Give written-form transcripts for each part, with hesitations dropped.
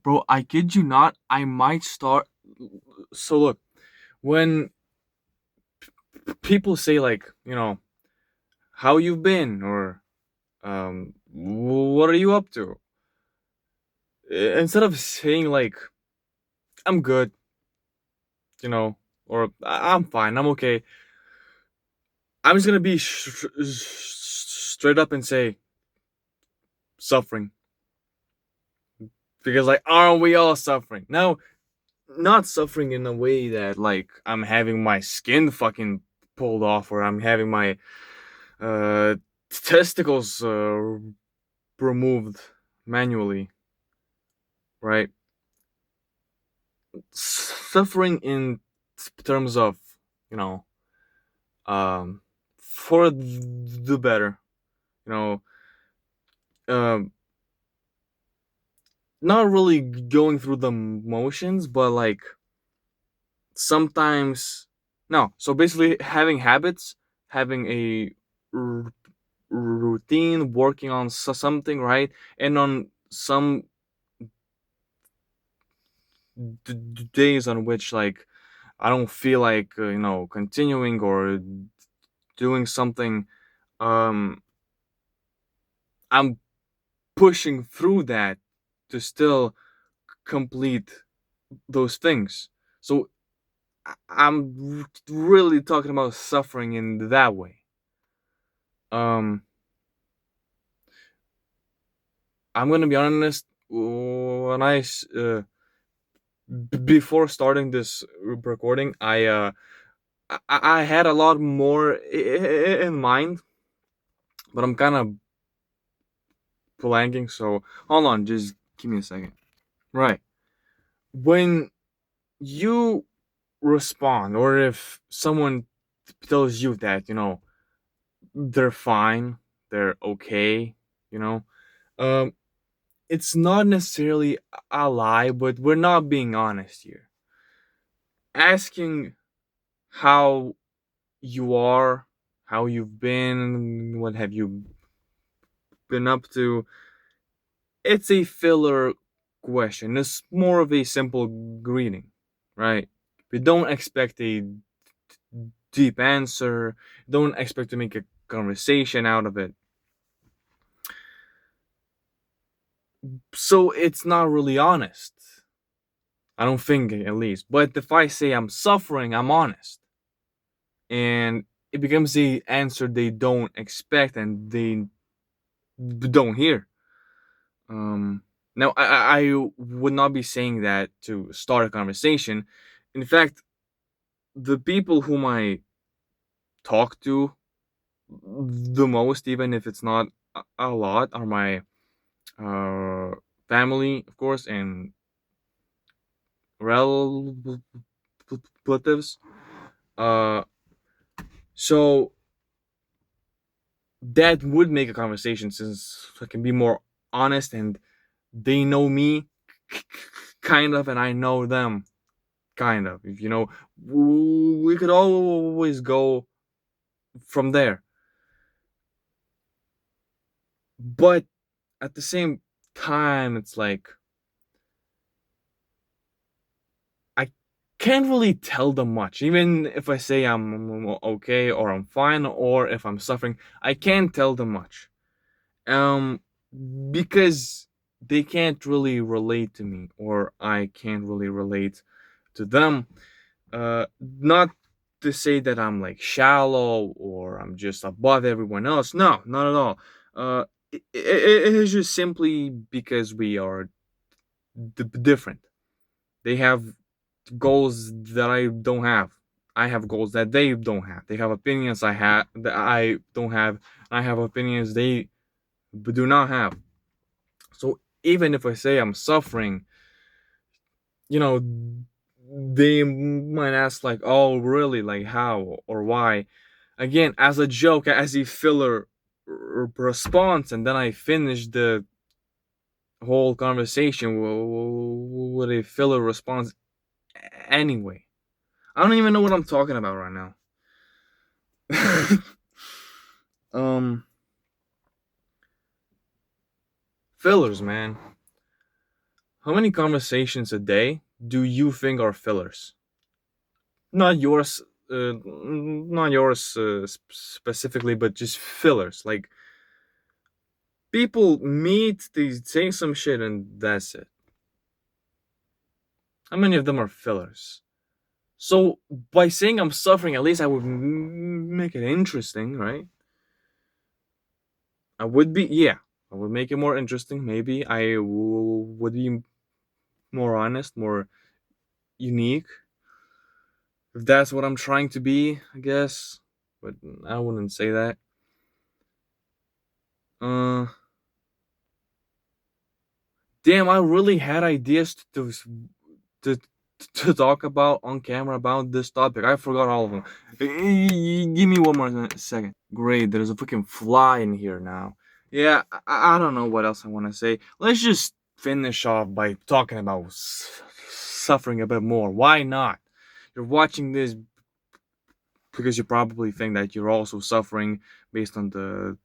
Bro, I kid you not, I might start. So look, when people say like, how you've been, or what are you up to? Instead of saying like, I'm good, or I'm fine, I'm okay, I'm just gonna be straight up and say suffering, because like, aren't we all suffering? Now, not suffering in a way that like I'm having my skin fucking pulled off, or I'm having my uh testicles removed manually, right? Suffering in terms of, you know um for the better, you know um not really going through the motions, but like sometimes, no, so basically having habits, having a r- routine, working on something, right? And on some days on which like I don't feel like continuing or doing something, um I'm pushing through that to still complete those things. So I'm really talking about suffering in that way. um I'm gonna be honest. When before starting this recording, I had a lot more in mind, but I'm kind of blanking. So hold on, just give me a second. Right, when you respond, or if someone tells you that they're fine, they're okay, you know, um, it's not necessarily a lie, but we're not being honest here. Asking how you are, how you've been, what have you been up to, it's a filler question. It's more of a simple greeting, right? We don't expect a deep answer, don't expect to make a conversation out of it. So it's not really honest. I don't think, at least. But if I say I'm suffering, I'm honest. And it becomes the answer they don't expect and they don't hear. Um, Now, I would not be saying that to start a conversation. In fact, the people whom I talk to the most, even if it's not a lot, are my uh, family, of course, and relatives. Uh, so that would make a conversation, since I can be more honest, and they know me kind of, and I know them kind of. If we could always go from there. But at the same time, it's like I can't really tell them much. Even if I say I'm okay, or I'm fine, or if I'm suffering, I can't tell them much. Um, because they can't really relate to me, or I can't really relate to them. Not to say that I'm like shallow, or I'm just above everyone else. No, not at all. It is just simply because we are different. They have goals that I don't have. I have goals that they don't have. They have opinions I have that I don't have. I have opinions they do not have. So even if I say I'm suffering, you know, they might ask like, "Oh, really? Like how or why?" Again, as a joke, as a filler response, and then I finish the whole conversation with a filler response anyway. I don't even know what I'm talking about right now. um, Fillers, man. How many conversations a day do you think are fillers? Not yours, not yours specifically, but just fillers. Like people meet, they say some shit, and that's it. How many of them are fillers? So by saying I'm suffering, at least I would make it interesting, right? I would be, yeah, I would make it more interesting. Maybe I would be more honest, more unique. If that's what I'm trying to be, I guess. But I wouldn't say that. Uh, damn, I really had ideas to to talk about on camera about this topic. I forgot all of them. Give me one more second. Great, there's a fucking fly in here now. Yeah, I don't know what else I want to say. Let's just finish off by talking about suffering a bit more. Why not? You're watching this because you probably think that you're also suffering based on the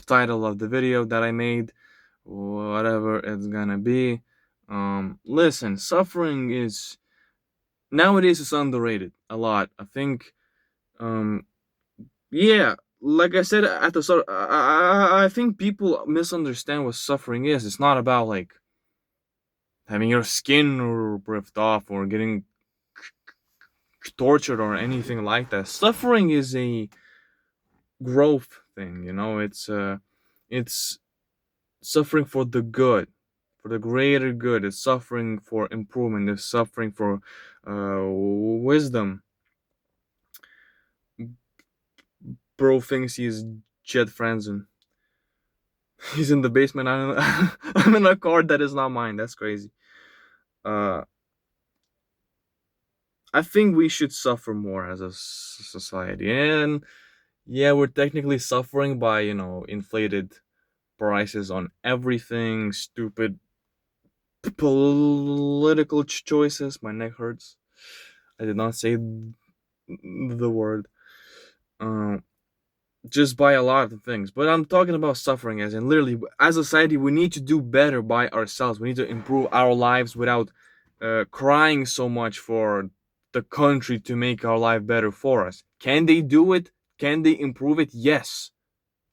title of the video that I made, whatever it's gonna be. Listen, suffering is nowadays it's underrated a lot. I think, um, yeah, like I said at the start, I think people misunderstand what suffering is. It's not about like having your skin ripped off or getting tortured or anything like that. Suffering is a growth thing, you know. It's suffering for the good, for the greater good. It's suffering for improvement. It's suffering for wisdom. Bro thinks he's Jet Franzen. He's in the basement. I'm in a car that is not mine. That's crazy. Uh, I think we should suffer more as a society. And yeah, we're technically suffering by, inflated prices on everything, stupid political choices. My neck hurts. I did not say the word. Um, just by a lot of things. But I'm talking about suffering, as in literally, as a society, we need to do better by ourselves. We need to improve our lives without crying so much for the country to make our life better for us. Can they do it? Can they improve it? Yes.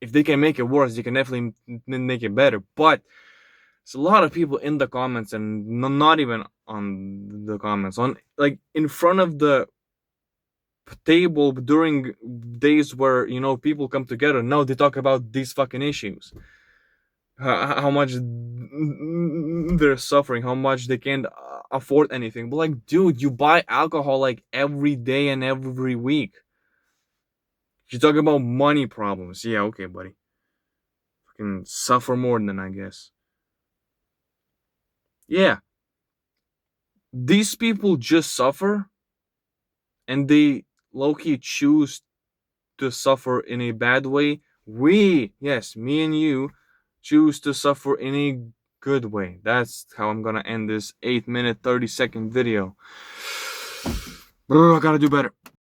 If they can make it worse, they can definitely make it better. But there's a lot of people in the comments, and not even on the comments, on like in front of the table during days where people come together. Now they talk about these fucking issues, how much they're suffering, how much they can't afford anything. But like, dude, you buy alcohol like every day and every week. You talk about money problems. Yeah, okay, buddy. Fucking suffer more than I guess. Yeah, these people just suffer, and they low-key choose to suffer in a bad way. We, yes, me and you, choose to suffer in a good way. That's how I'm gonna end this 8 minute 30-second video. Bro, I gotta do better.